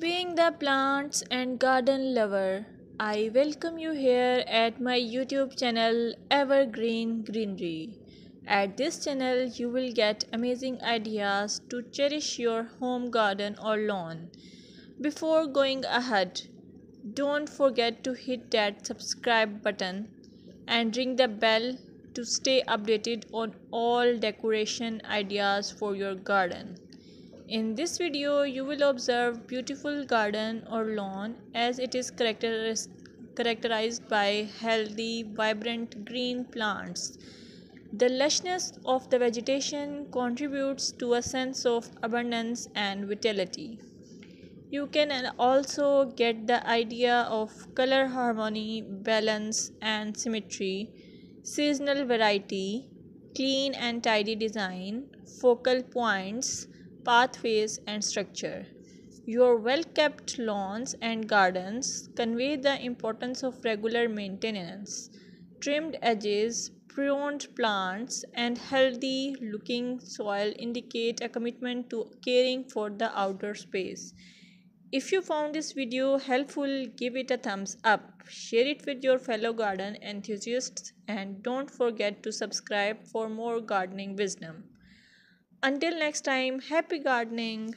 Being the plants and garden lover, I welcome you here at my YouTube channel Evergreen Greenery. At this channel, you will get amazing ideas to cherish your home garden or lawn. Before going ahead, don't forget to hit that subscribe button and ring the bell to stay updated on all decoration ideas for your garden. In this video, you will observe beautiful garden or lawn as it is characterized by healthy, vibrant green plants. The lushness of the vegetation contributes to a sense of abundance and vitality. You can also get the idea of color harmony, balance, and symmetry, seasonal variety, clean and tidy design, focal points, pathways, and structure. Your well kept lawns and gardens convey the importance of regular maintenance. Trimmed edges, pruned plants, and healthy looking soil indicate a commitment to caring for the outdoor space. If you found this video helpful, give it a thumbs up, share it with your fellow garden enthusiasts, and don't forget to subscribe for more gardening wisdom. Until next time, happy gardening!